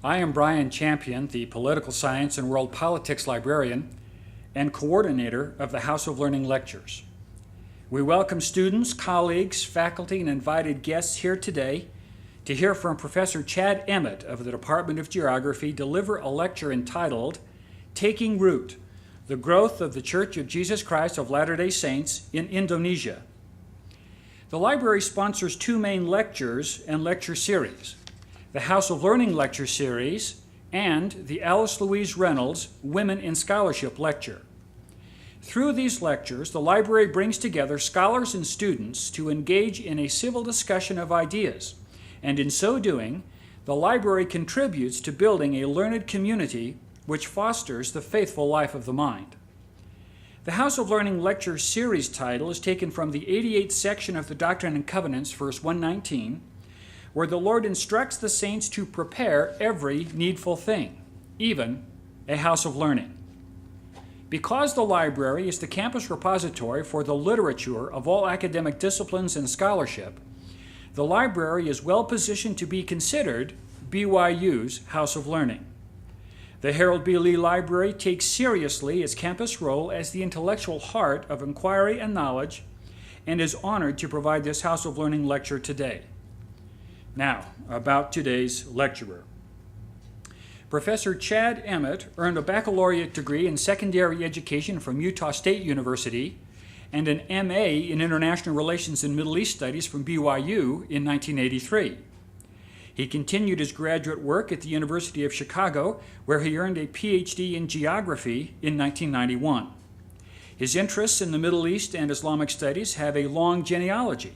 I am Brian Champion, the Political Science and World Politics Librarian and coordinator of the House of Learning Lectures. We welcome students, colleagues, faculty, and invited guests here today to hear from Professor Chad Emmett of the Department of Geography deliver a lecture entitled Taking Root, the Growth of the Church of Jesus Christ of Latter-day Saints in Indonesia. The library sponsors two main lectures and lecture series: the House of Learning Lecture Series and the Alice Louise Reynolds Women in Scholarship Lecture. Through these lectures, the library brings together scholars and students to engage in a civil discussion of ideas, and in so doing, the library contributes to building a learned community which fosters the faithful life of the mind. The House of Learning Lecture Series title is taken from the 88th section of the Doctrine and Covenants, verse 119, where the Lord instructs the saints to prepare every needful thing, even a house of learning. Because the library is the campus repository for the literature of all academic disciplines and scholarship, the library is well positioned to be considered BYU's House of Learning. The Harold B. Lee Library takes seriously its campus role as the intellectual heart of inquiry and knowledge, and is honored to provide this House of Learning lecture today. Now, about today's lecturer. Professor Chad Emmett earned a baccalaureate degree in secondary education from Utah State University and an MA in International Relations and Middle East Studies from BYU in 1983. He continued his graduate work at the University of Chicago, where he earned a PhD in geography in 1991. His interests in the Middle East and Islamic studies have a long genealogy.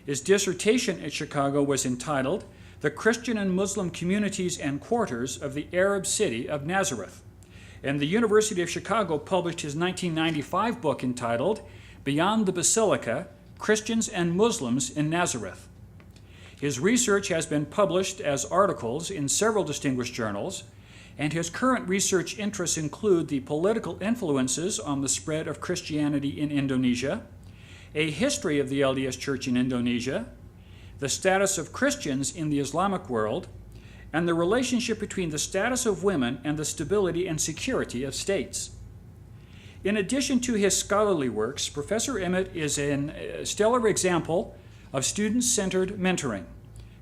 His dissertation at Chicago was entitled The Christian and Muslim Communities and Quarters of the Arab City of Nazareth, and the University of Chicago published his 1995 book entitled Beyond the Basilica, Christians and Muslims in Nazareth. His research has been published as articles in several distinguished journals, and his current research interests include the political influences on the spread of Christianity in Indonesia, a history of the LDS Church in Indonesia, the status of Christians in the Islamic world, and the relationship between the status of women and the stability and security of states. In addition to his scholarly works, Professor Emmett is a stellar example of student-centered mentoring,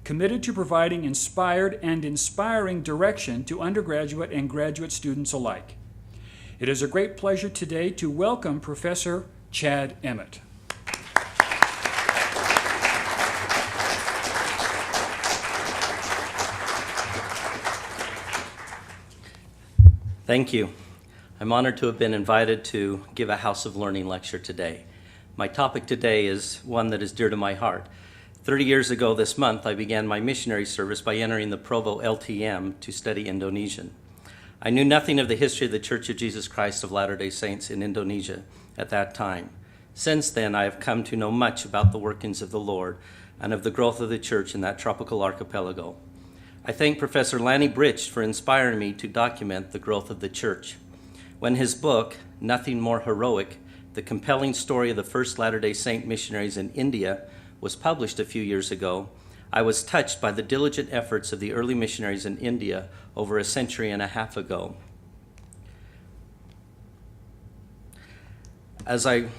committed to providing inspired and inspiring direction to undergraduate and graduate students alike. It is a great pleasure today to welcome Professor Chad Emmett. Thank you. I'm honored to have been invited to give a House of Learning lecture today. My topic today is one that is dear to my heart. 30 years ago this month, I began my missionary service by entering the Provo LTM to study Indonesian. I knew nothing of the history of the Church of Jesus Christ of Latter-day Saints in Indonesia at that time. Since then, I have come to know much about the workings of the Lord and of the growth of the church in that tropical archipelago. I thank Professor Lanny Britch for inspiring me to document the growth of the church. When his book, Nothing More Heroic, the compelling story of the first Latter-day Saint missionaries in India, was published a few years ago, I was touched by the diligent efforts of the early missionaries in India over a century and a half ago. As I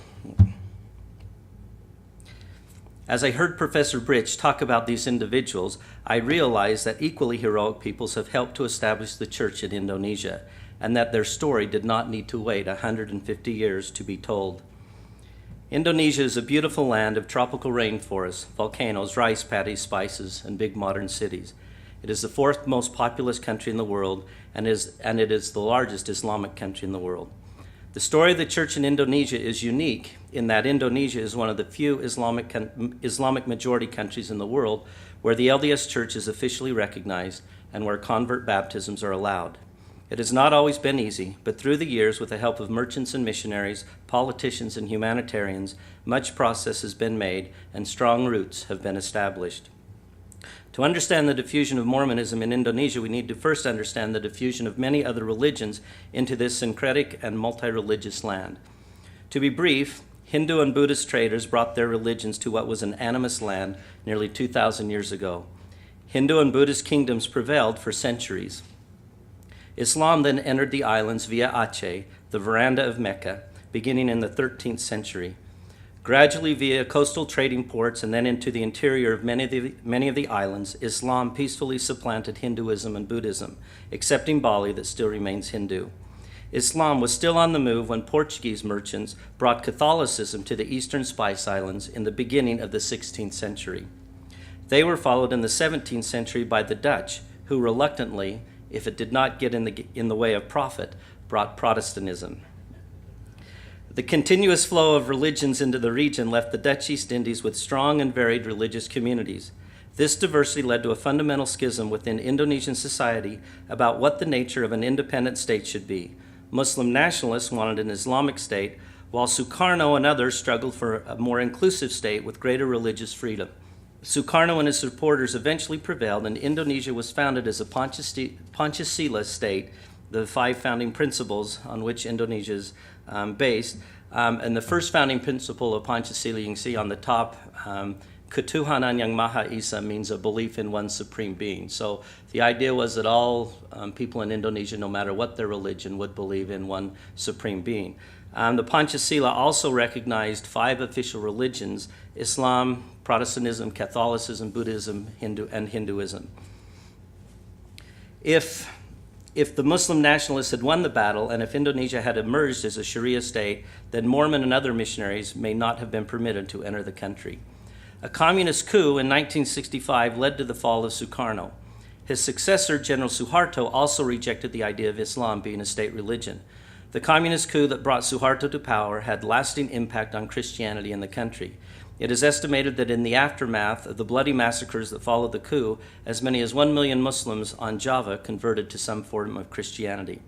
heard Professor Britch talk about these individuals, I realized that equally heroic peoples have helped to establish the church in Indonesia, and that their story did not need to wait 150 years to be told. Indonesia is a beautiful land of tropical rainforests, volcanoes, rice paddies, spices, and big modern cities. It is the fourth most populous country in the world, and it is the largest Islamic country in the world. The story of the church in Indonesia is unique in that Indonesia is one of the few Islamic majority countries in the world where the LDS Church is officially recognized and where convert baptisms are allowed. It has not always been easy, but through the years, with the help of merchants and missionaries, politicians and humanitarians, much progress has been made and strong roots have been established. To understand the diffusion of Mormonism in Indonesia, we need to first understand the diffusion of many other religions into this syncretic and multi-religious land. To be brief, Hindu and Buddhist traders brought their religions to what was an animist land nearly 2,000 years ago. Hindu and Buddhist kingdoms prevailed for centuries. Islam then entered the islands via Aceh, the veranda of Mecca, beginning in the 13th century. Gradually via coastal trading ports and then into the interior of many of the islands, Islam peacefully supplanted Hinduism and Buddhism, excepting Bali that still remains Hindu. Islam was still on the move when Portuguese merchants brought Catholicism to the eastern Spice Islands in the beginning of the 16th century. They were followed in the 17th century by the Dutch, who reluctantly, if it did not get in the way of profit, brought Protestantism. The continuous flow of religions into the region left the Dutch East Indies with strong and varied religious communities. This diversity led to a fundamental schism within Indonesian society about what the nature of an independent state should be. Muslim nationalists wanted an Islamic state, while Sukarno and others struggled for a more inclusive state with greater religious freedom. Sukarno and his supporters eventually prevailed, and Indonesia was founded as a Pancasila state, the 5 founding principles on which Indonesia is based. And the first founding principle of Pancasila, you can see on the top, Ketuhanan Yang Maha Esa means a belief in one supreme being. So the idea was that all people in Indonesia, no matter what their religion, would believe in one supreme being. The Pancasila also recognized 5 official religions: Islam, Protestantism, Catholicism, Buddhism, Hinduism. If the Muslim nationalists had won the battle and if Indonesia had emerged as a Sharia state, then Mormon and other missionaries may not have been permitted to enter the country. A communist coup in 1965 led to the fall of Sukarno. His successor, General Suharto, also rejected the idea of Islam being a state religion. The communist coup that brought Suharto to power had lasting impact on Christianity in the country. It is estimated that in the aftermath of the bloody massacres that followed the coup, as many as 1 million Muslims on Java converted to some form of Christianity.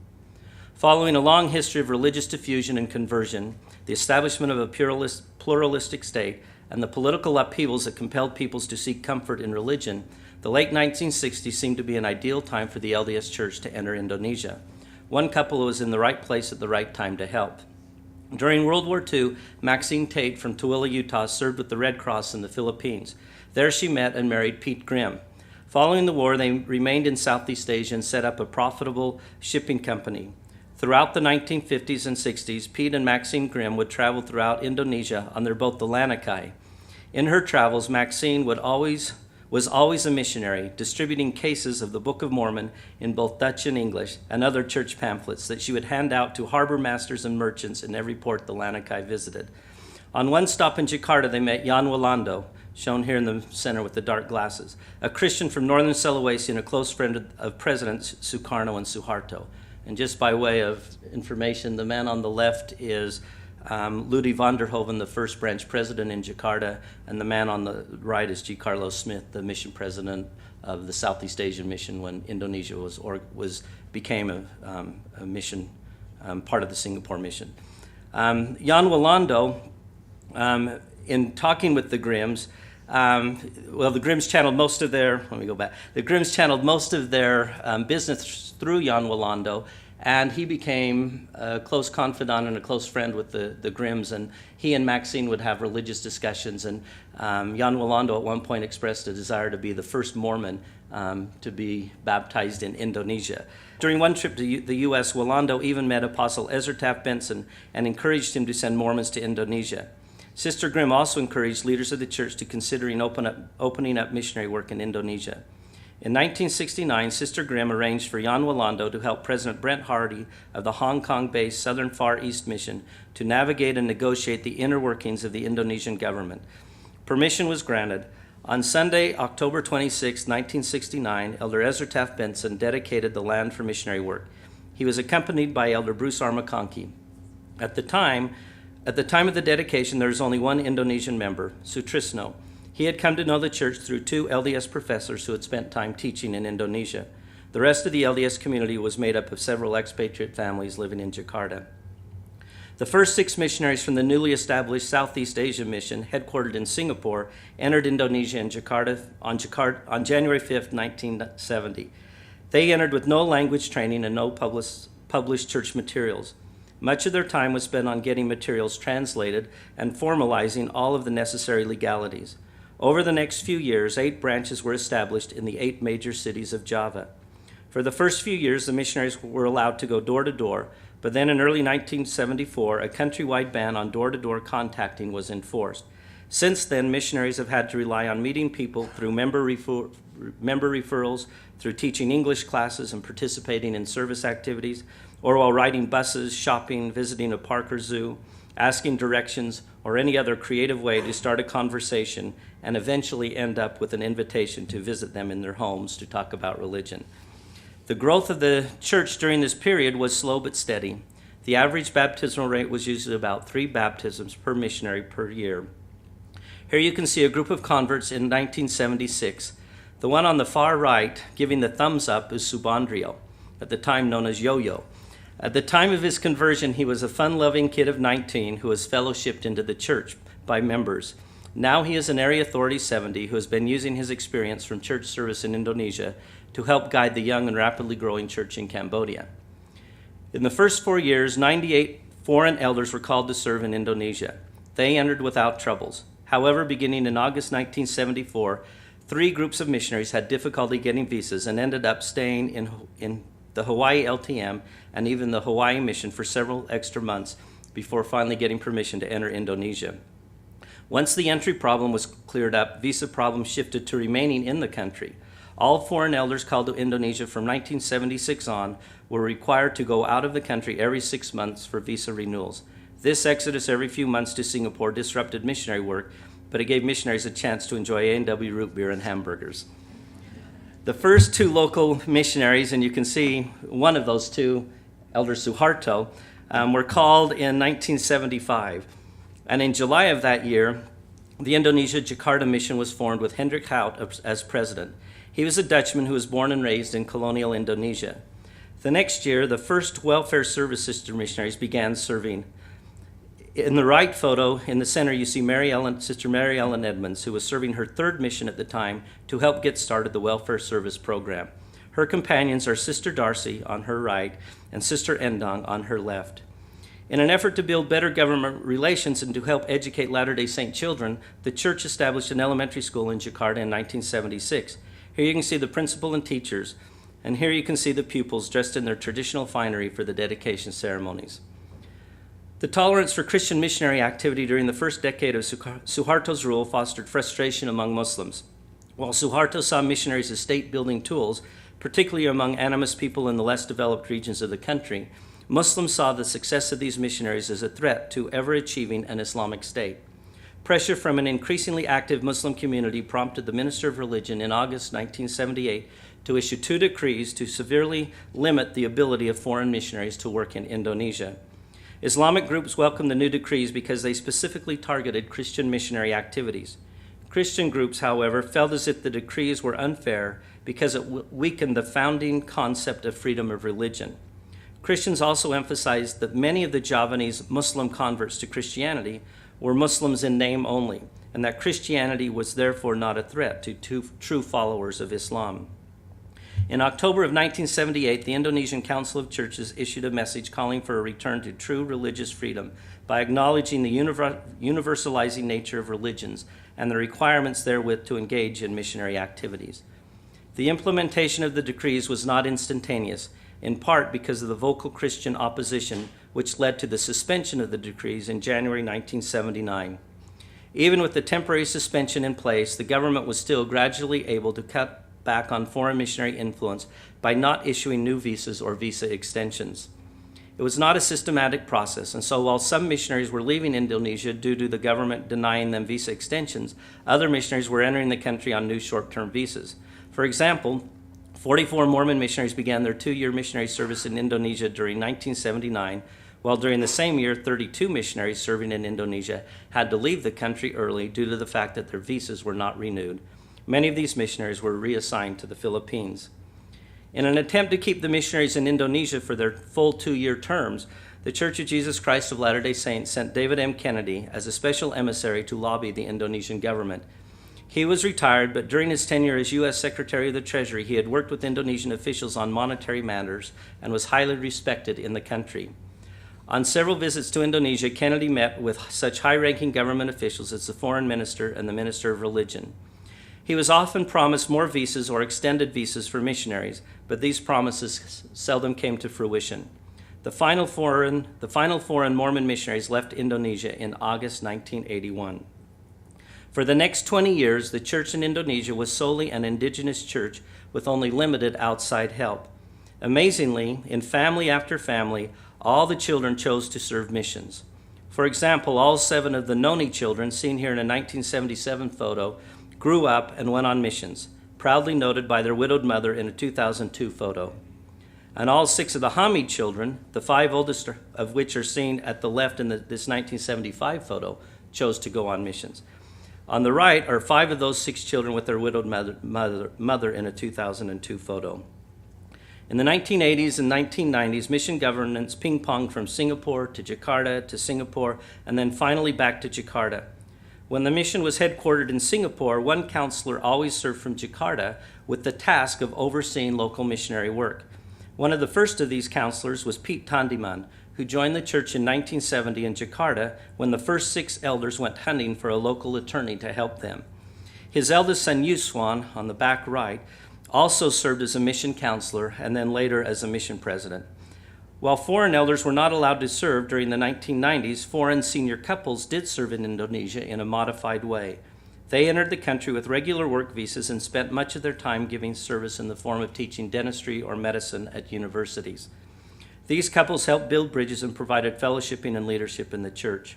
Following a long history of religious diffusion and conversion, the establishment of a pluralistic state, and the political upheavals that compelled peoples to seek comfort in religion, the late 1960s seemed to be an ideal time for the LDS Church to enter Indonesia. One couple was in the right place at the right time to help. During World War II, Maxine Tate from Tooele, Utah, served with the Red Cross in the Philippines. There she met and married Pete Grimm. Following the war, they remained in Southeast Asia and set up a profitable shipping company. Throughout the 1950s and 60s, Pete and Maxine Grimm would travel throughout Indonesia on their boat, the Lanakai. In her travels, Maxine was always a missionary, distributing cases of the Book of Mormon in both Dutch and English and other church pamphlets that she would hand out to harbor masters and merchants in every port the Lanakai visited. On one stop in Jakarta, they met Jan Walando, shown here in the center with the dark glasses, a Christian from northern Sulawesi and a close friend of Presidents Sukarno and Suharto. And just by way of information, the man on the left is Ludi van der Hoven, the first branch president in Jakarta, and the man on the right is G. Carlos Smith, the mission president of the Southeast Asian Mission when Indonesia became a mission, part of the Singapore mission. Jan Walando, in talking with the Grimms, the Grimms channeled most of their, business through Jan Walando, and he became a close confidant and a close friend with the Grimms, and he and Maxine would have religious discussions, and Jan Walando at one point expressed a desire to be the first Mormon to be baptized in Indonesia. During one trip to the U.S., Walando even met Apostle Ezra Taft Benson and encouraged him to send Mormons to Indonesia. Sister Grimm also encouraged leaders of the church to considering opening up missionary work in Indonesia. In 1969, Sister Grimm arranged for Jan Walando to help President Brent Hardy of the Hong Kong-based Southern Far East Mission to navigate and negotiate the inner workings of the Indonesian government. Permission was granted. On Sunday, October 26, 1969, Elder Ezra Taft Benson dedicated the land for missionary work. He was accompanied by Elder Bruce R. McConkie. At the time of the dedication, there was only one Indonesian member, Sutrisno. He had come to know the church through two LDS professors who had spent time teaching in Indonesia. The rest of the LDS community was made up of several expatriate families living in Jakarta. The first 6 missionaries from the newly established Southeast Asia Mission, headquartered in Singapore, entered Indonesia and Jakarta on January 5, 1970. They entered with no language training and no published church materials. Much of their time was spent on getting materials translated and formalizing all of the necessary legalities. Over the next few years, 8 branches were established in the 8 major cities of Java. For the first few years, the missionaries were allowed to go door to door, but then in early 1974, a countrywide ban on door-to-door contacting was enforced. Since then, missionaries have had to rely on meeting people through member referrals, through teaching English classes and participating in service activities, or while riding buses, shopping, visiting a park or zoo, asking directions, or any other creative way to start a conversation and eventually end up with an invitation to visit them in their homes to talk about religion. The growth of the church during this period was slow but steady. The average baptismal rate was usually about 3 baptisms per missionary per year. Here you can see a group of converts in 1976. The one on the far right, giving the thumbs up, is Subandrio, at the time known as Yo-Yo. At the time of his conversion, he was a fun-loving kid of 19 who was fellowshipped into the church by members. Now he is an area authority 70 who has been using his experience from church service in Indonesia to help guide the young and rapidly growing church in Cambodia. In the first 4 years, 98 foreign elders were called to serve in Indonesia. They entered without troubles. However, beginning in August 1974, 3 groups of missionaries had difficulty getting visas and ended up staying in the Hawaii LTM and even the Hawaii mission for several extra months before finally getting permission to enter Indonesia. Once the entry problem was cleared up, visa problems shifted to remaining in the country. All foreign elders called to Indonesia from 1976 on were required to go out of the country every 6 months for visa renewals. This exodus every few months to Singapore disrupted missionary work, but it gave missionaries a chance to enjoy A&W root beer and hamburgers. The first 2 local missionaries, and you can see one of those 2, Elder Suharto, were called in 1975. And in July of that year, the Indonesia Jakarta mission was formed with Hendrik Hout as president. He was a Dutchman who was born and raised in colonial Indonesia. The next year, the first welfare service sister missionaries began serving. In the right photo, in the center, you see Sister Mary Ellen Edmonds, who was serving her 3rd mission at the time to help get started the welfare service program. Her companions are Sister Darcy on her right and Sister Endong on her left. In an effort to build better government relations and to help educate Latter-day Saint children, the church established an elementary school in Jakarta in 1976. Here you can see the principal and teachers, and here you can see the pupils dressed in their traditional finery for the dedication ceremonies. The tolerance for Christian missionary activity during the first decade of Suharto's rule fostered frustration among Muslims. While Suharto saw missionaries as state-building tools, particularly among animist people in the less developed regions of the country, Muslims saw the success of these missionaries as a threat to ever achieving an Islamic state. Pressure from an increasingly active Muslim community prompted the Minister of Religion in August 1978 to issue 2 decrees to severely limit the ability of foreign missionaries to work in Indonesia. Islamic groups welcomed the new decrees because they specifically targeted Christian missionary activities. Christian groups, however, felt as if the decrees were unfair because it weakened the founding concept of freedom of religion. Christians also emphasized that many of the Javanese Muslim converts to Christianity were Muslims in name only, and that Christianity was therefore not a threat to true followers of Islam. In October of 1978, the Indonesian Council of Churches issued a message calling for a return to true religious freedom by acknowledging the universalizing nature of religions and the requirements therewith to engage in missionary activities. The implementation of the decrees was not instantaneous, in part because of the vocal Christian opposition, which led to the suspension of the decrees in January 1979. Even with the temporary suspension in place, the government was still gradually able to cut back on foreign missionary influence by not issuing new visas or visa extensions. It was not a systematic process, and so while some missionaries were leaving Indonesia due to the government denying them visa extensions, other missionaries were entering the country on new short-term visas. For example, 44 Mormon missionaries began their 2-year missionary service in Indonesia during 1979, while during the same year, 32 missionaries serving in Indonesia had to leave the country early due to the fact that their visas were not renewed. Many of these missionaries were reassigned to the Philippines. In an attempt to keep the missionaries in Indonesia for their full 2-year terms, the Church of Jesus Christ of Latter-day Saints sent David M. Kennedy as a special emissary to lobby the Indonesian government. He was retired, but during his tenure as U.S. Secretary of the Treasury, he had worked with Indonesian officials on monetary matters and was highly respected in the country. On several visits to Indonesia, Kennedy met with such high-ranking government officials as the Foreign Minister and the Minister of Religion. He was often promised more visas or extended visas for missionaries, but these promises seldom came to fruition. The final foreign Mormon missionaries left Indonesia in August 1981. For the next 20 years, the church in Indonesia was solely an indigenous church with only limited outside help. Amazingly, in family after family, all the children chose to serve missions. For example, all 7 of the Noni children, seen here in a 1977 photo, grew up and went on missions, proudly noted by their widowed mother in a 2002 photo. And all 6 of the Hamid children, the 5 oldest of which are seen at the left in this 1975 photo, chose to go on missions. On the right are 5 of those 6 children with their widowed mother in a 2002 photo. In the 1980s and 1990s, mission governments ping-ponged from Singapore to Jakarta to Singapore, and then finally back to Jakarta. When the mission was headquartered in Singapore, one counselor always served from Jakarta with the task of overseeing local missionary work. One of the first of these counselors was Pete Tandiman, who joined the church in 1970 in Jakarta when the first 6 elders went hunting for a local attorney to help them. His eldest son, Yuswan, on the back right, also served as a mission counselor and then later as a mission president. While foreign elders were not allowed to serve during the 1990s, foreign senior couples did serve in Indonesia in a modified way. They entered the country with regular work visas and spent much of their time giving service in the form of teaching dentistry or medicine at universities. These couples helped build bridges and provided fellowshipping and leadership in the church.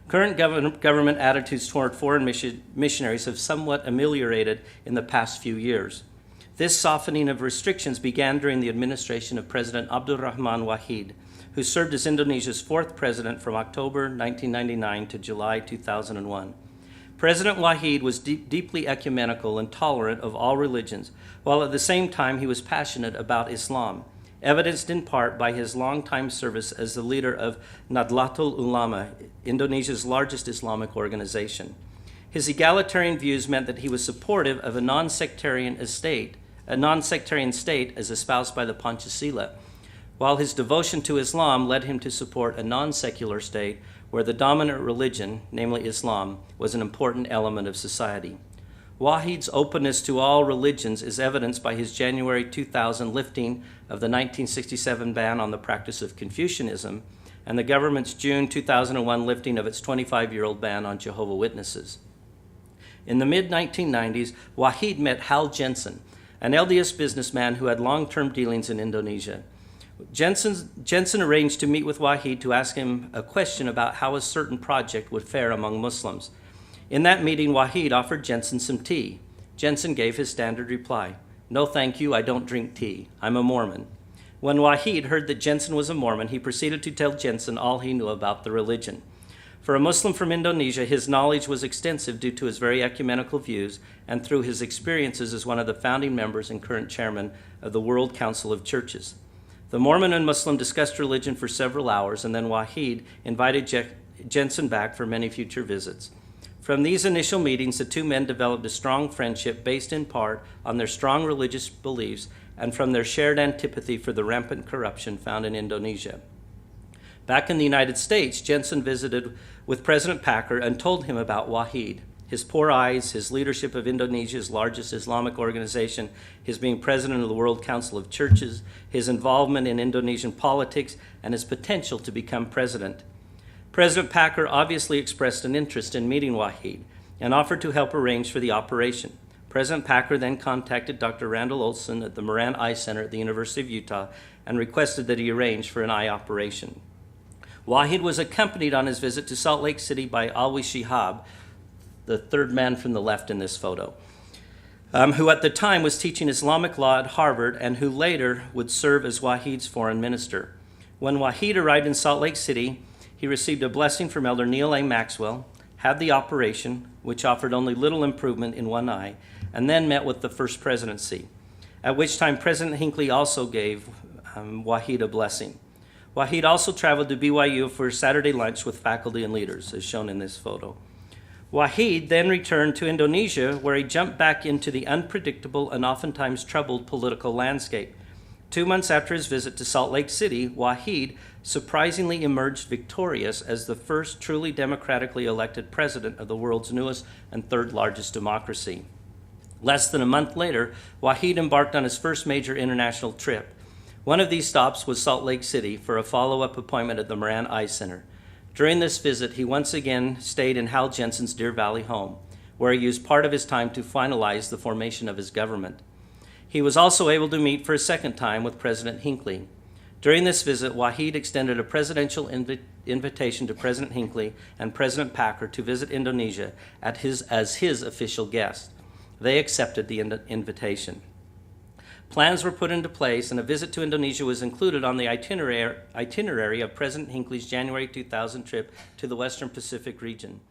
Current government attitudes toward foreign missionaries have somewhat ameliorated in the past few years. This softening of restrictions began during the administration of President Abdurrahman Wahid, who served as Indonesia's 4th president from October 1999 to July 2001. President Wahid was deeply ecumenical and tolerant of all religions, while at the same time he was passionate about Islam, evidenced in part by his longtime service as the leader of Nahdlatul Ulama, Indonesia's largest Islamic organization. His egalitarian views meant that he was supportive of a non-sectarian state as espoused by the Pancasila, while his devotion to Islam led him to support a non-secular state where the dominant religion, namely Islam, was an important element of society. Wahid's openness to all religions is evidenced by his January 2000 lifting of the 1967 ban on the practice of Confucianism and the government's June 2001 lifting of its 25-year-old ban on Jehovah's Witnesses. In the mid-1990s, Wahid met Hal Jensen, an LDS businessman who had long-term dealings in Indonesia. Jensen arranged to meet with Wahid to ask him a question about how a certain project would fare among Muslims. In that meeting, Wahid offered Jensen some tea. Jensen gave his standard reply, "No thank you, I don't drink tea. I'm a Mormon." When Wahid heard that Jensen was a Mormon, he proceeded to tell Jensen all he knew about the religion. For a Muslim from Indonesia, his knowledge was extensive due to his very ecumenical views and through his experiences as one of the founding members and current chairman of the World Council of Churches. The Mormon and Muslim discussed religion for several hours, and then Wahid invited Jensen back for many future visits. From these initial meetings, the 2 men developed a strong friendship based in part on their strong religious beliefs and from their shared antipathy for the rampant corruption found in Indonesia. Back in the United States, Jensen visited with President Packer and told him about Wahid, his poor eyes, his leadership of Indonesia's largest Islamic organization, his being president of the World Council of Churches, his involvement in Indonesian politics, and his potential to become president. President Packer obviously expressed an interest in meeting Wahid and offered to help arrange for the operation. President Packer then contacted Dr. Randall Olson at the Moran Eye Center at the University of Utah and requested that he arrange for an eye operation. Wahid was accompanied on his visit to Salt Lake City by Alwi Shihab, the third man from the left in this photo, who at the time was teaching Islamic law at Harvard and who later would serve as Wahid's foreign minister. When Wahid arrived in Salt Lake City, he received a blessing from Elder Neil A. Maxwell, had the operation, which offered only little improvement in one eye, and then met with the First Presidency, at which time President Hinckley also gave Wahid a blessing. Wahid also traveled to BYU for a Saturday lunch with faculty and leaders, as shown in this photo. Wahid then returned to Indonesia, where he jumped back into the unpredictable and oftentimes troubled political landscape. 2 months after his visit to Salt Lake City, Wahid surprisingly emerged victorious as the first truly democratically elected president of the world's newest and third largest democracy. Less than a month later, Wahid embarked on his first major international trip. One of these stops was Salt Lake City for a follow-up appointment at the Moran Eye Center. During this visit, he once again stayed in Hal Jensen's Deer Valley home, where he used part of his time to finalize the formation of his government. He was also able to meet for a second time with President Hinckley. During this visit, Wahid extended a presidential invitation to President Hinckley and President Packer to visit Indonesia as his official guest. They accepted the invitation. Plans were put into place, and a visit to Indonesia was included on the itinerary of President Hinckley's January 2000 trip to the Western Pacific region.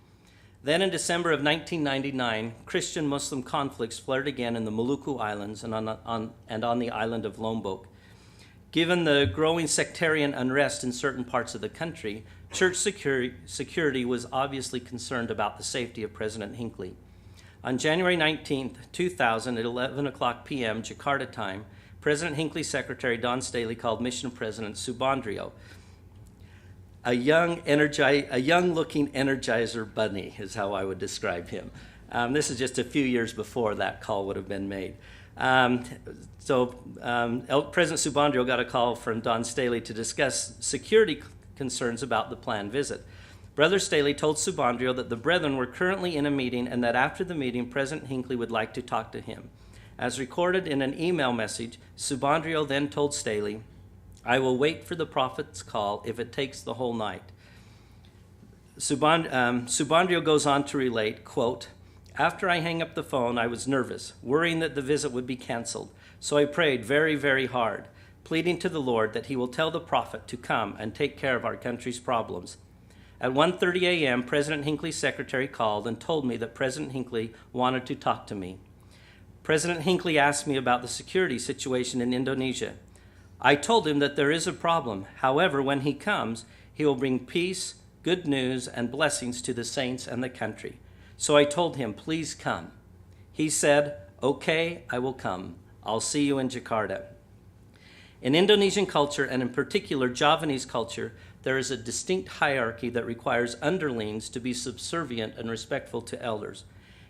Then in December of 1999, Christian-Muslim conflicts flared again in the Maluku Islands and on the island of Lombok. Given the growing sectarian unrest in certain parts of the country, church security was obviously concerned about the safety of President Hinckley. On January 19, 2000, at 11:00 p.m. Jakarta time, President Hinckley's secretary, Don Staley, called Mission President Subandrio. A young-looking Energizer bunny is how I would describe him. This is just a few years before that call would have been made. President Subandrio got a call from Don Staley to discuss security concerns about the planned visit. Brother Staley told Subandrio that the brethren were currently in a meeting and that after the meeting, President Hinckley would like to talk to him. As recorded in an email message, Subandrio then told Staley, "I will wait for the prophet's call if it takes the whole night." Subandrio goes on to relate, quote, "After I hang up the phone, I was nervous, worrying that the visit would be canceled. So I prayed very, very hard, pleading to the Lord that he will tell the prophet to come and take care of our country's problems. At 1:30 a.m., President Hinckley's secretary called and told me that President Hinckley wanted to talk to me. President Hinckley asked me about the security situation in Indonesia. I told him that there is a problem. However, when he comes, he will bring peace, good news, and blessings to the saints and the country. So I told him, please come. He said, okay, I will come. I'll see you in Jakarta. In Indonesian culture, and in particular Javanese culture, there is a distinct hierarchy that requires underlings to be subservient and respectful to elders.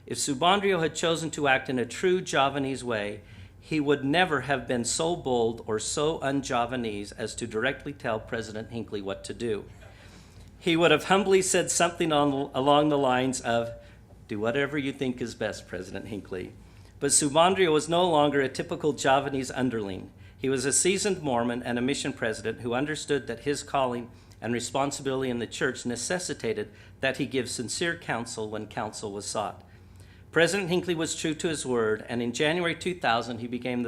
If Subandrio had chosen to act in a true Javanese way, he would never have been so bold or so un-Javanese as to directly tell President Hinckley what to do. He would have humbly said something along the lines of, do whatever you think is best, President Hinckley. But Subandrio was no longer a typical Javanese underling. He was a seasoned Mormon and a mission president who understood that his calling and responsibility in the church necessitated that he give sincere counsel when counsel was sought. President Hinckley was true to his word, and in January 2000, he became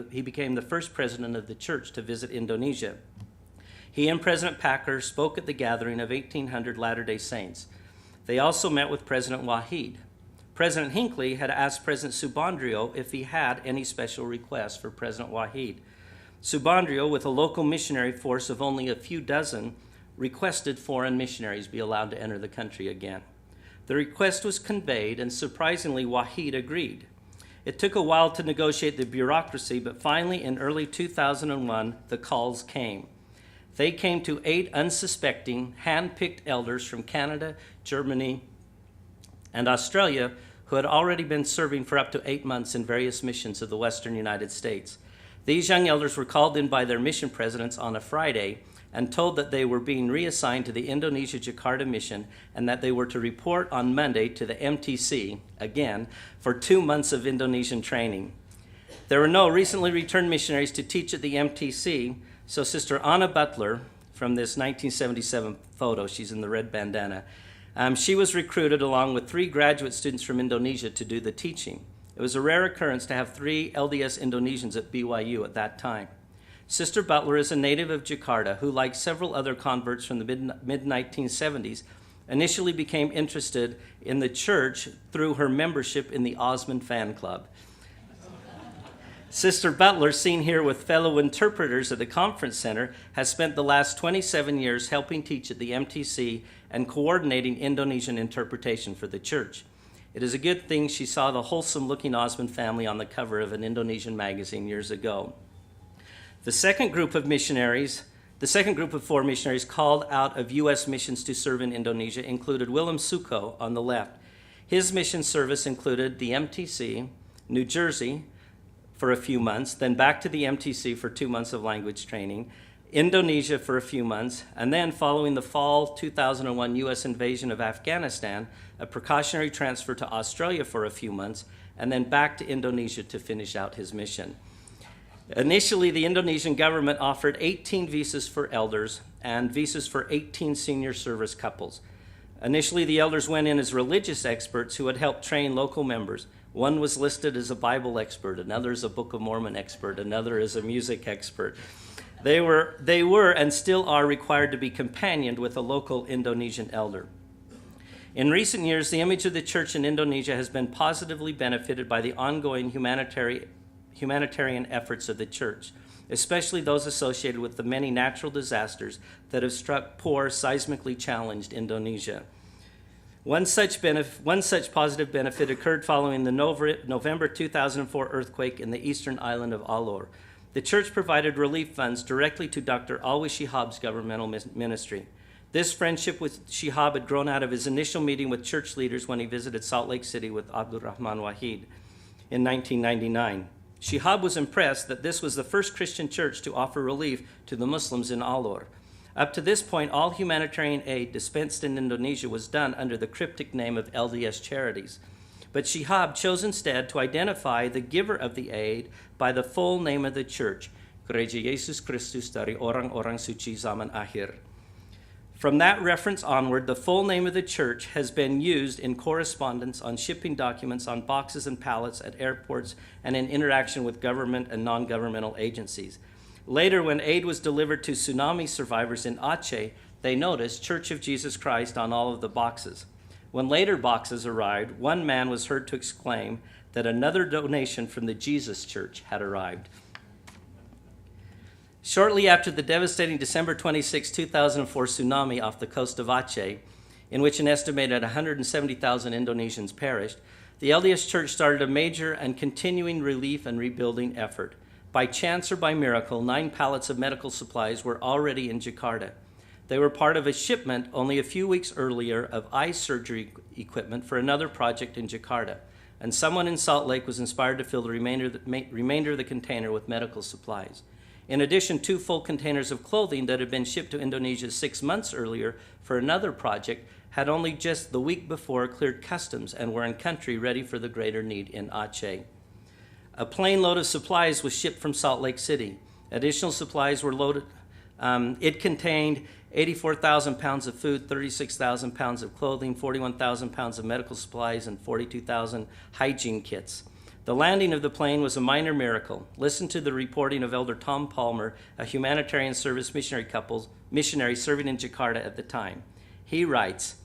the first president of the church to visit Indonesia. He and President Packer spoke at the gathering of 1,800 Latter-day Saints. They also met with President Wahid. President Hinckley had asked President Subandrio if he had any special requests for President Wahid. Subandrio, with a local missionary force of only a few dozen, requested foreign missionaries be allowed to enter the country again. The request was conveyed, and surprisingly, Wahid agreed. It took a while to negotiate the bureaucracy, but finally, in early 2001, the calls came. They came to 8 unsuspecting, hand-picked elders from Canada, Germany, and Australia who had already been serving for up to 8 months in various missions of the Western United States. These young elders were called in by their mission presidents on a Friday and told that they were being reassigned to the Indonesia Jakarta mission and that they were to report on Monday to the MTC, again, for 2 months of Indonesian training. There were no recently returned missionaries to teach at the MTC, so Sister Anna Butler, from this 1977 photo, she's in the red bandana, she was recruited along with 3 graduate students from Indonesia to do the teaching. It was a rare occurrence to have 3 LDS Indonesians at BYU at that time. Sister Butler is a native of Jakarta who, like several other converts from the mid-1970s, initially became interested in the church through her membership in the Osman fan club. Sister Butler, seen here with fellow interpreters at the conference center, has spent the last 27 years helping teach at the MTC and coordinating Indonesian interpretation for the church. It is a good thing she saw the wholesome-looking Osman family on the cover of an Indonesian magazine years ago. The second group of 4 missionaries called out of U.S. missions to serve in Indonesia included Willem Suko on the left. His mission service included the MTC, New Jersey, for a few months, then back to the MTC for 2 months of language training, Indonesia for a few months, and then following the fall 2001 U.S. invasion of Afghanistan, a precautionary transfer to Australia for a few months, and then back to Indonesia to finish out his mission. Initially, the Indonesian government offered 18 visas for elders and visas for 18 senior service couples. Initially, the elders went in as religious experts who had helped train local members. One was listed as a Bible expert, another as a Book of Mormon expert, another as a music expert. They were and still are required to be companioned with a local Indonesian elder. In recent years, the image of the church in Indonesia has been positively benefited by the ongoing humanitarian efforts of the church, especially those associated with the many natural disasters that have struck poor, seismically challenged Indonesia. One such positive benefit occurred following the November 2004 earthquake in the eastern island of Alor. The church provided relief funds directly to Dr. Alwi Shihab's governmental ministry. This friendship with Shihab had grown out of his initial meeting with church leaders when he visited Salt Lake City with Abdul Rahman Wahid in 1999. Shihab was impressed that this was the first Christian church to offer relief to the Muslims in Alor. Up to this point, all humanitarian aid dispensed in Indonesia was done under the cryptic name of LDS Charities. But Shihab chose instead to identify the giver of the aid by the full name of the church, Gereja Yesus Kristus dari Orang-Orang Suci Zaman Akhir. From that reference onward, the full name of the church has been used in correspondence, on shipping documents, on boxes and pallets at airports, and in interaction with government and non-governmental agencies. Later, when aid was delivered to tsunami survivors in Aceh, they noticed Church of Jesus Christ on all of the boxes. When later boxes arrived, one man was heard to exclaim that another donation from the Jesus Church had arrived. Shortly after the devastating December 26, 2004 tsunami off the coast of Aceh, in which an estimated 170,000 Indonesians perished, the LDS Church started a major and continuing relief and rebuilding effort. By chance or by miracle, 9 pallets of medical supplies were already in Jakarta. They were part of a shipment only a few weeks earlier of eye surgery equipment for another project in Jakarta, and someone in Salt Lake was inspired to fill the remainder of the container with medical supplies. In addition, 2 full containers of clothing that had been shipped to Indonesia 6 months earlier for another project had only just the week before cleared customs and were in country ready for the greater need in Aceh. A plane load of supplies was shipped from Salt Lake City. Additional supplies were loaded. It contained 84,000 pounds of food, 36,000 pounds of clothing, 41,000 pounds of medical supplies, and 42,000 hygiene kits. The landing of the plane was a minor miracle. Listen to the reporting of Elder Tom Palmer, a humanitarian service missionary serving in Jakarta at the time. He writes,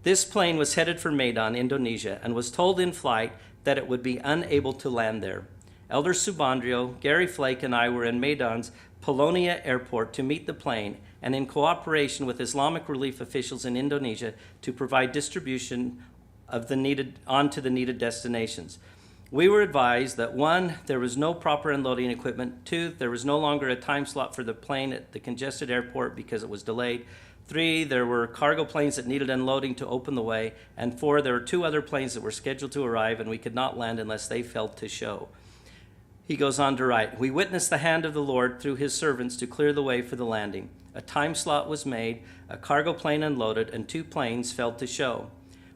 "This plane was headed for Medan, Indonesia, and was told in flight that it would be unable to land there. Elder Subandrio, Gary Flake, and I were in Medan's Polonia Airport to meet the plane and in cooperation with Islamic relief officials in Indonesia to provide distribution of onto the needed destinations. We were advised that 1, there was no proper unloading equipment, 2, there was no longer a time slot for the plane at the congested airport because it was delayed, 3, there were cargo planes that needed unloading to open the way, and 4, there were 2 other planes that were scheduled to arrive and we could not land unless they failed to show. He goes on to write, "We witnessed the hand of the Lord through his servants to clear the way for the landing. A time slot was made, a cargo plane unloaded, and 2 planes fell to show.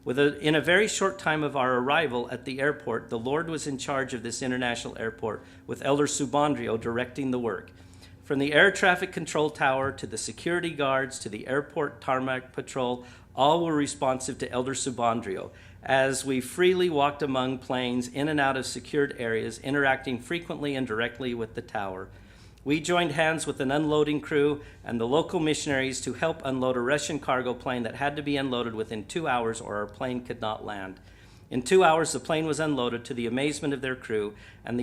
In a very short time of our arrival at the airport, the Lord was in charge of this international airport, with Elder Subandrio directing the work. From the air traffic control tower to the security guards to the airport tarmac patrol, all were responsive to Elder Subandrio, as we freely walked among planes in and out of secured areas, interacting frequently and directly with the tower. We joined hands with an unloading crew and the local missionaries to help unload a Russian cargo plane that had to be unloaded within 2 hours or our plane could not land. In 2 hours, the plane was unloaded to the amazement of their crew and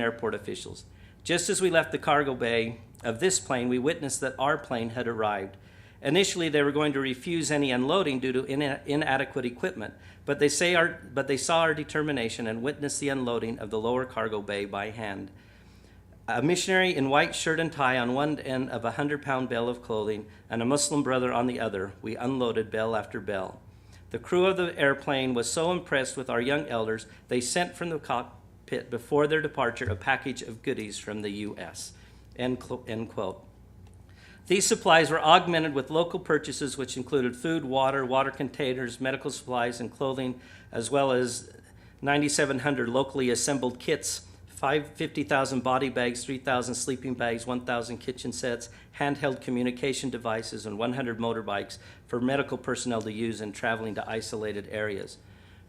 airport officials. Just as we left the cargo bay of this plane, we witnessed that our plane had arrived. Initially, they were going to refuse any unloading due to inadequate equipment, but they saw our determination and witnessed the unloading of the lower cargo bay by hand. A missionary in white shirt and tie on one end of a 100-pound bale of clothing and a Muslim brother on the other, we unloaded bell after bell. The crew of the airplane was so impressed with our young elders, they sent from the cockpit before their departure a package of goodies from the U.S." End quote. These supplies were augmented with local purchases which included food, water containers, medical supplies, and clothing, as well as 9,700 locally assembled kits, 50,000 body bags, 3,000 sleeping bags, 1,000 kitchen sets, handheld communication devices, and 100 motorbikes for medical personnel to use in traveling to isolated areas.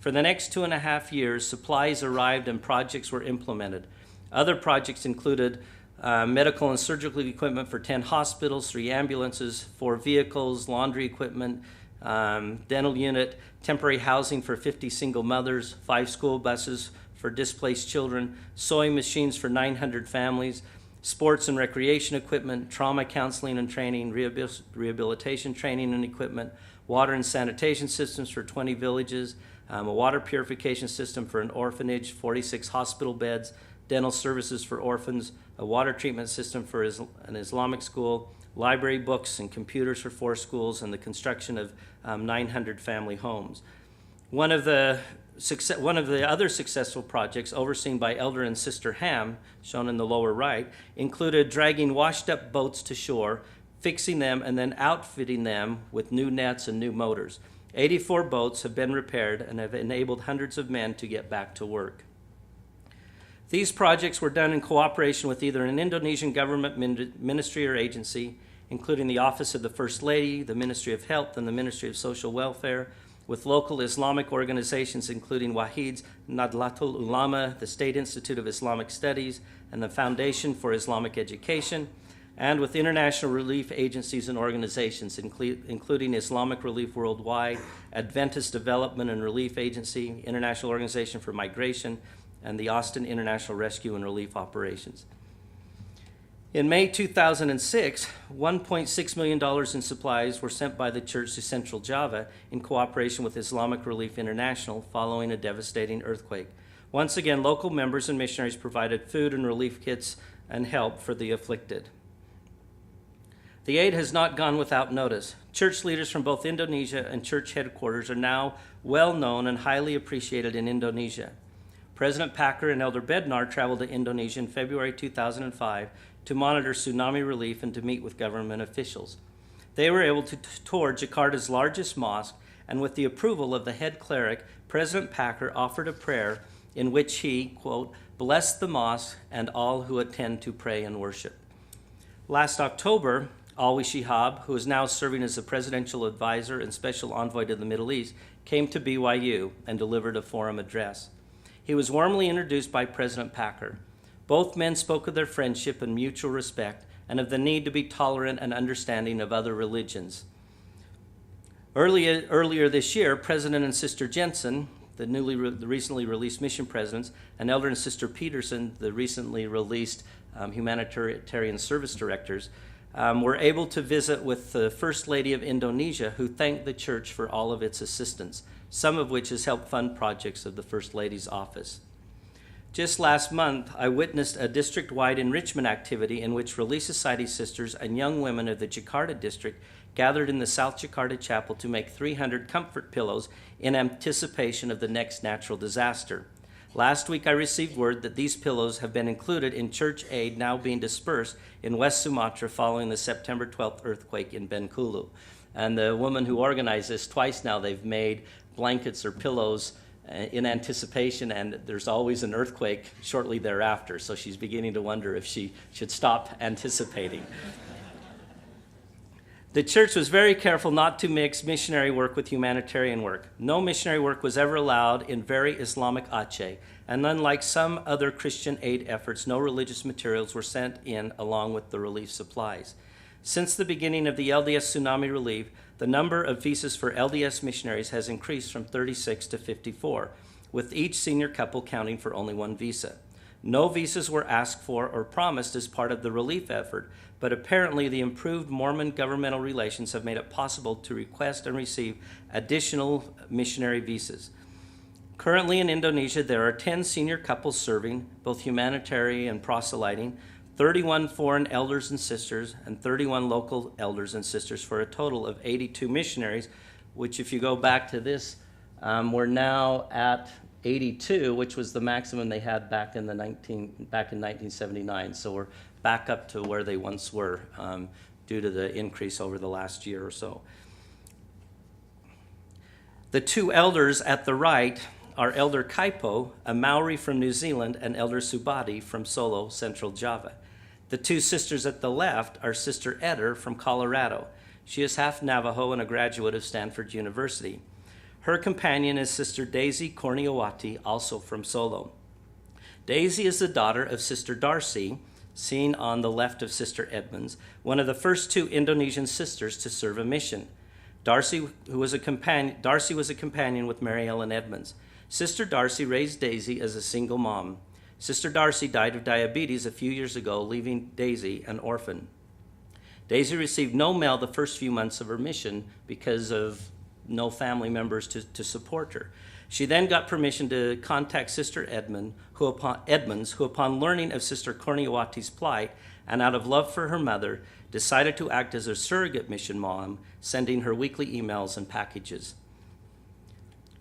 For the next 2.5 years, supplies arrived and projects were implemented. Other projects included medical and surgical equipment for 10 hospitals, 3 ambulances, 4 vehicles, laundry equipment, dental unit, temporary housing for 50 single mothers, 5 school buses for displaced children, sewing machines for 900 families, sports and recreation equipment, trauma counseling and training, rehabilitation training and equipment, water and sanitation systems for 20 villages, a water purification system for an orphanage, 46 hospital beds, dental services for orphans, a water treatment system for an Islamic school, library books and computers for 4 schools, and the construction of 900 family homes. One of the other successful projects overseen by Elder and Sister Ham, shown in the lower right, included dragging washed-up boats to shore, fixing them, and then outfitting them with new nets and new motors. 84 boats have been repaired and have enabled hundreds of men to get back to work. These projects were done in cooperation with either an Indonesian government ministry or agency, including the Office of the First Lady, the Ministry of Health, and the Ministry of Social Welfare, with local Islamic organizations including Wahid's Nadlatul Ulama, the State Institute of Islamic Studies, and the Foundation for Islamic Education, and with international relief agencies and organizations, including Islamic Relief Worldwide, Adventist Development and Relief Agency, International Organization for Migration, and the Austin International Rescue and Relief Operations. In May 2006, $1.6 million in supplies were sent by the church to Central Java in cooperation with Islamic Relief International following a devastating earthquake. Once again, local members and missionaries provided food and relief kits and help for the afflicted. The aid has not gone without notice. Church leaders from both Indonesia and church headquarters are now well known and highly appreciated in Indonesia. President Packer and Elder Bednar traveled to Indonesia in February 2005 to monitor tsunami relief and to meet with government officials. They were able to tour Jakarta's largest mosque, and with the approval of the head cleric, President Packer offered a prayer in which he, quote, blessed the mosque and all who attend to pray and worship. Last October, Alwi Shihab, who is now serving as the presidential advisor and special envoy to the Middle East, came to BYU and delivered a forum address. He was warmly introduced by President Packer. Both men spoke of their friendship and mutual respect and of the need to be tolerant and understanding of other religions. Earlier this year, President and Sister Jensen, the recently released mission presidents, and Elder and Sister Peterson, the recently released humanitarian service directors, were able to visit with the First Lady of Indonesia, who thanked the church for all of its assistance, some of which has helped fund projects of the First Lady's office. Just last month, I witnessed a district-wide enrichment activity in which Relief Society sisters and young women of the Jakarta district gathered in the South Jakarta Chapel to make 300 comfort pillows in anticipation of the next natural disaster. Last week I received word that these pillows have been included in church aid now being dispersed in West Sumatra following the September 12th earthquake in Bengkulu. And the woman who organized this, twice now they've made blankets or pillows in anticipation, and there's always an earthquake shortly thereafter, so she's beginning to wonder if she should stop anticipating. The church was very careful not to mix missionary work with humanitarian work. No missionary work was ever allowed in very Islamic Aceh, and unlike some other Christian aid efforts, no religious materials were sent in along with the relief supplies. Since the beginning of the LDS tsunami relief, the number of visas for LDS missionaries has increased from 36 to 54, with each senior couple counting for only one visa. No visas were asked for or promised as part of the relief effort, but apparently the improved Mormon governmental relations have made it possible to request and receive additional missionary visas. Currently in Indonesia, there are 10 senior couples serving, both humanitarian and proselyting, 31 foreign elders and sisters, and 31 local elders and sisters, for a total of 82 missionaries, which if you go back to this, we're now at 82, which was the maximum they had back in 1979. So we're back up to where they once were due to the increase over the last year or so. The two elders at the right are Elder Kaipo, a Maori from New Zealand, and Elder Subadi from Solo, Central Java. The two sisters at the left are Sister Eder from Colorado. She is half Navajo and a graduate of Stanford University. Her companion is Sister Daisy Korniawati, also from Solo. Daisy is the daughter of Sister Darcy, seen on the left of Sister Edmonds, one of the first two Indonesian sisters to serve a mission. Darcy was a companion with Mary Ellen Edmonds. Sister Darcy raised Daisy as a single mom. Sister Darcy died of diabetes a few years ago, leaving Daisy an orphan. Daisy received no mail the first few months of her mission because of no family members to support her. She then got permission to contact Sister Edmonds, who upon learning of Sister Korniawati's plight and out of love for her mother, decided to act as a surrogate mission mom, sending her weekly emails and packages.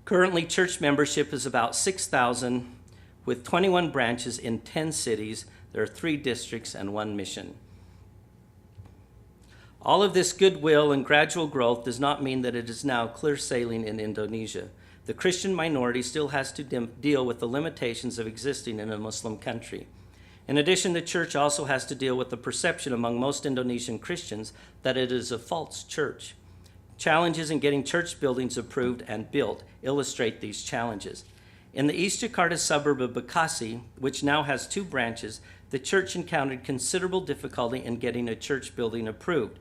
Currently, church membership is about 6,000, with 21 branches in 10 cities. There are 3 districts and 1 mission. All of this goodwill and gradual growth does not mean that it is now clear sailing in Indonesia. The Christian minority still has to deal with the limitations of existing in a Muslim country. In addition, the church also has to deal with the perception among most Indonesian Christians that it is a false church. Challenges in getting church buildings approved and built illustrate these challenges. In the East Jakarta suburb of Bekasi, which now has 2 branches, the church encountered considerable difficulty in getting a church building approved.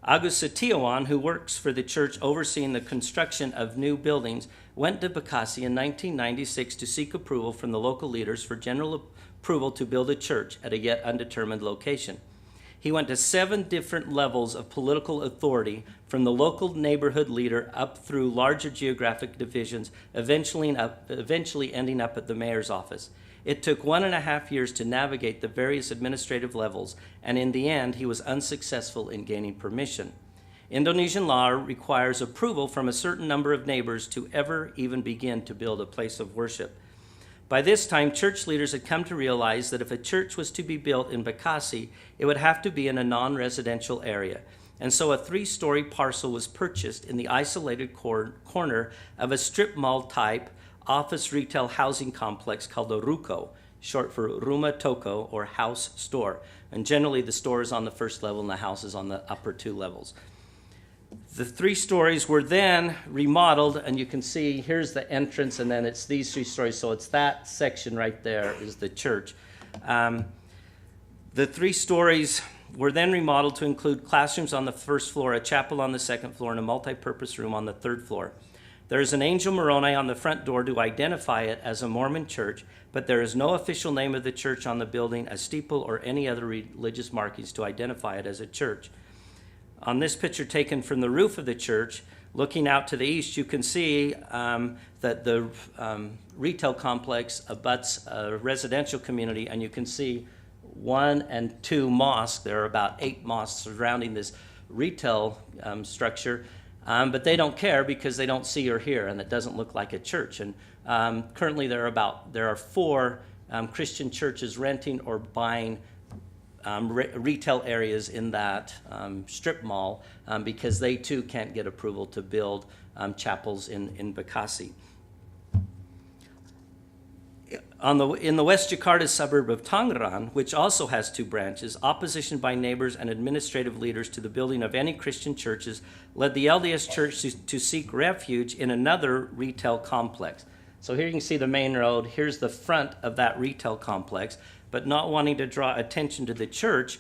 Agus Setiawan, who works for the church overseeing the construction of new buildings, went to Bekasi in 1996 to seek approval from the local leaders for general approval to build a church at a yet undetermined location. He went to 7 different levels of political authority, from the local neighborhood leader up through larger geographic divisions, eventually ending up at the mayor's office. It took 1.5 years to navigate the various administrative levels, and in the end, he was unsuccessful in gaining permission. Indonesian law requires approval from a certain number of neighbors to ever even begin to build a place of worship. By this time, church leaders had come to realize that if a church was to be built in Bekasi, it would have to be in a non-residential area. And so a 3-story parcel was purchased in the isolated corner of a strip mall type office retail housing complex called a ruko, short for Rumah Toko, or house store. And generally the store is on the first level and the house is on the upper 2 levels. The 3 stories were then remodeled, and you can see here's the entrance, and then it's these 3 stories. So it's that section right there is the church. The 3 stories were then remodeled to include classrooms on the first floor, a chapel on the second floor, and a multi-purpose room on the 3rd floor. There is an angel Moroni on the front door to identify it as a Mormon church, but there is no official name of the church on the building, a steeple, or any other religious markings to identify it as a church. On this picture taken from the roof of the church, looking out to the east, you can see that the retail complex abuts a residential community, and you can see 1 and 2 mosques. There are about 8 mosques surrounding this retail structure, but they don't care because they don't see or hear, and it doesn't look like a church. And Currently, there are four Christian churches renting or buying retail areas in that strip mall because they too can't get approval to build chapels in Bekasi. In the West Jakarta suburb of Tangerang, which also has two branches, opposition by neighbors and administrative leaders to the building of any Christian churches led the LDS Church to seek refuge in another retail complex. So here you can see the main road. Here's the front of that retail complex. But not wanting to draw attention to the church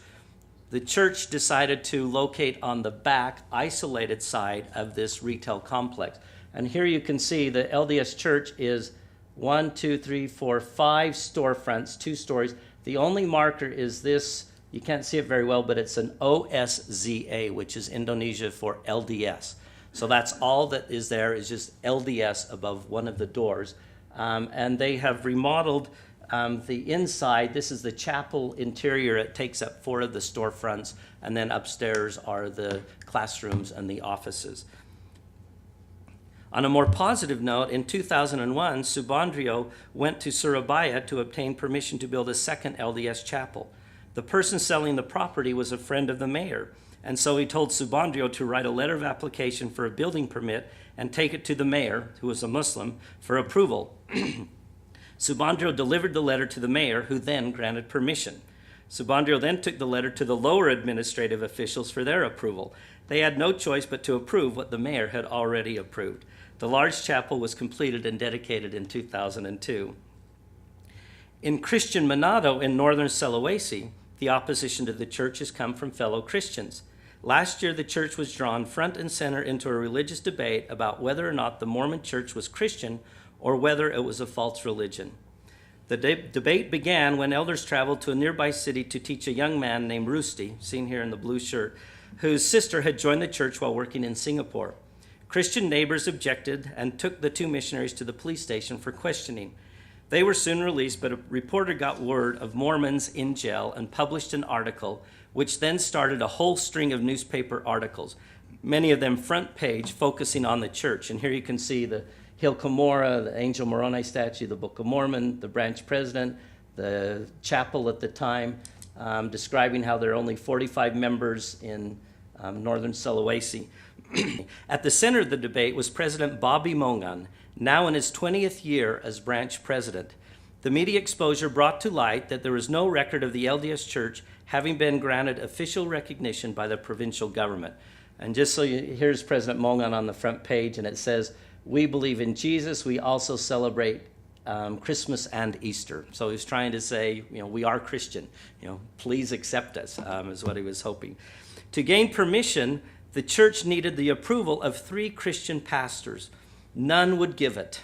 decided to locate on the back, isolated side of this retail complex. And here you can see the LDS Church is 5 storefronts, 2 stories. The only marker is this, you can't see it very well, but it's an OSZA, which is Indonesia for LDS. So that's all that is there, is just LDS above one of the doors. And they have remodeled the inside. This is the chapel interior. It takes up 4 of the storefronts, and then upstairs are the classrooms and the offices. On a more positive note, in 2001, Subandrio went to Surabaya to obtain permission to build a second LDS chapel. The person selling the property was a friend of the mayor, and so he told Subandrio to write a letter of application for a building permit and take it to the mayor, who was a Muslim, for approval. Subandrio delivered the letter to the mayor, who then granted permission. Subandrio then took the letter to the lower administrative officials for their approval. They had no choice but to approve what the mayor had already approved. The large chapel was completed and dedicated in 2002. In Christian Manado in northern Sulawesi, the opposition to the church has come from fellow Christians. Last year, the church was drawn front and center into a religious debate about whether or not the Mormon church was Christian or whether it was a false religion. The debate began when elders traveled to a nearby city to teach a young man named Rusty, seen here in the blue shirt, whose sister had joined the church while working in Singapore. Christian neighbors objected and took the 2 missionaries to the police station for questioning. They were soon released, but a reporter got word of Mormons in jail and published an article, which then started a whole string of newspaper articles, many of them front page, focusing on the church. And here you can see the Hill Cumorah, the Angel Moroni statue, the Book of Mormon, the branch president, the chapel at the time, describing how there are only 45 members in northern Sulawesi. At the center of the debate was President Bobby Mongan, now in his 20th year as branch president. The media exposure brought to light that there was no record of the LDS Church having been granted official recognition by the provincial government. And just so here's President Mongan on the front page, and it says, "We believe in Jesus. We also celebrate Christmas and Easter." So he's trying to say, we are Christian. Please accept us, is what he was hoping. To gain permission, the church needed the approval of 3 Christian pastors. None would give it.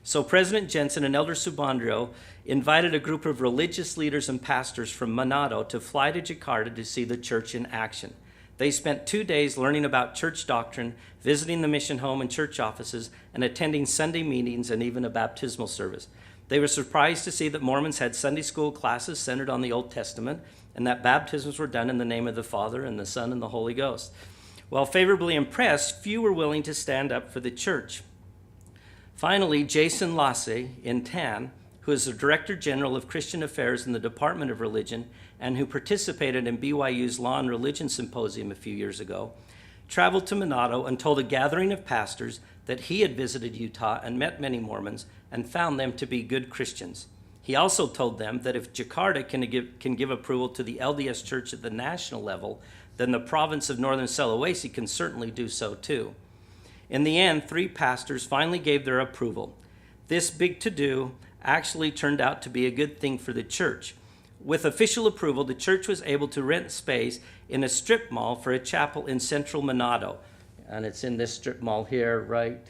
So President Jensen and Elder Subandrio invited a group of religious leaders and pastors from Manado to fly to Jakarta to see the church in action. They spent 2 days learning about church doctrine, visiting the mission home and church offices, and attending Sunday meetings and even a baptismal service. They were surprised to see that Mormons had Sunday school classes centered on the Old Testament, and that baptisms were done in the name of the Father and the Son and the Holy Ghost. While favorably impressed, few were willing to stand up for the church. Finally, Jason Lasse in Tan, who is the Director General of Christian Affairs in the Department of Religion and who participated in BYU's Law and Religion Symposium a few years ago, traveled to Manado and told a gathering of pastors that he had visited Utah and met many Mormons and found them to be good Christians. He also told them that if Jakarta can give approval to the LDS Church at the national level, then the province of Northern Sulawesi can certainly do so too. In the end, 3 pastors finally gave their approval. This big to-do actually turned out to be a good thing for the church. With official approval, the church was able to rent space in a strip mall for a chapel in central Manado. And it's in this strip mall here, right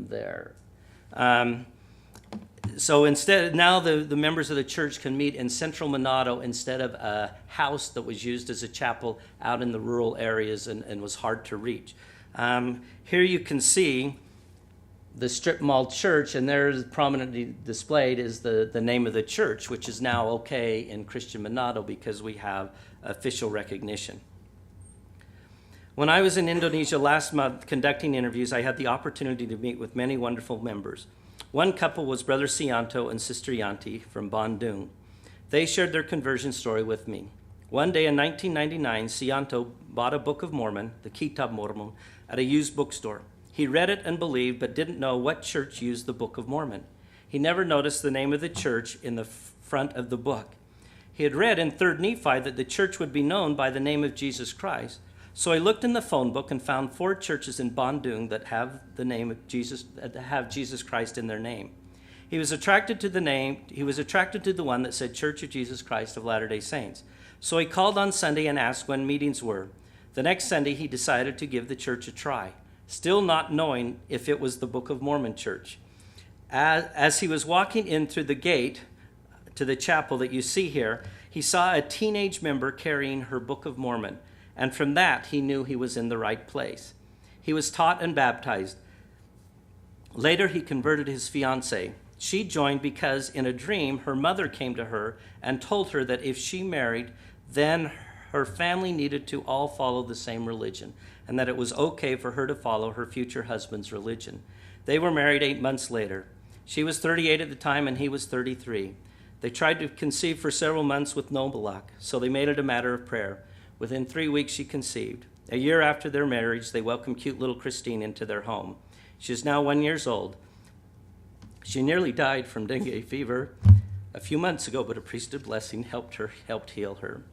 there. So instead, now the members of the church can meet in central Manado instead of a house that was used as a chapel out in the rural areas and was hard to reach. Here you can see the strip mall church, and there prominently displayed is the name of the church, which is now okay in Christian Manado because we have official recognition. When I was in Indonesia last month conducting interviews, I had the opportunity to meet with many wonderful members. One couple was Brother Cianto and Sister Yanti from Bandung. They shared their conversion story with me. One day in 1999, Cianto bought a Book of Mormon, the Kitab Mormon, at a used bookstore. He read it and believed, but didn't know what church used the Book of Mormon. He never noticed the name of the church in the front of the book. He had read in 3rd Nephi that the church would be known by the name of Jesus Christ. So he looked in the phone book and found 4 churches in Bandung that have the name of Jesus, that have Jesus Christ in their name. He was attracted to the one that said Church of Jesus Christ of Latter-day Saints. So he called on Sunday and asked when meetings were. The next Sunday, he decided to give the church a try, still not knowing if it was the Book of Mormon church. As he was walking in through the gate to the chapel that you see here, he saw a teenage member carrying her Book of Mormon, and from that, he knew he was in the right place. He was taught and baptized. Later, he converted his fiancée. She joined because in a dream, her mother came to her and told her that if she married, then her family needed to all follow the same religion, and that it was okay for her to follow her future husband's religion. They were married 8 months later. She was 38 at the time, and he was 33. They tried to conceive for several months with no luck, so they made it a matter of prayer. Within 3 weeks, she conceived. A year after their marriage, they welcomed cute little Christine into their home. She is now 1 year old. She nearly died from dengue fever a few months ago, but a priesthood blessing helped heal her.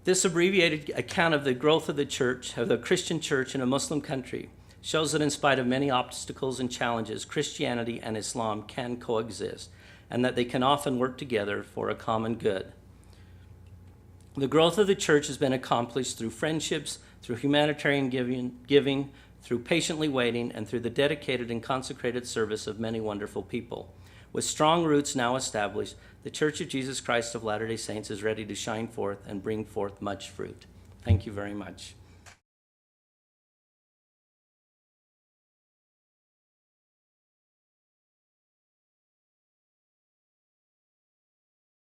This abbreviated account of the growth of the church, of the Christian church in a Muslim country, shows that in spite of many obstacles and challenges, Christianity and Islam can coexist, and that they can often work together for a common good. The growth of the church has been accomplished through friendships, through humanitarian giving, through patiently waiting, and through the dedicated and consecrated service of many wonderful people. With strong roots now established, the Church of Jesus Christ of Latter-day Saints is ready to shine forth and bring forth much fruit. Thank you very much.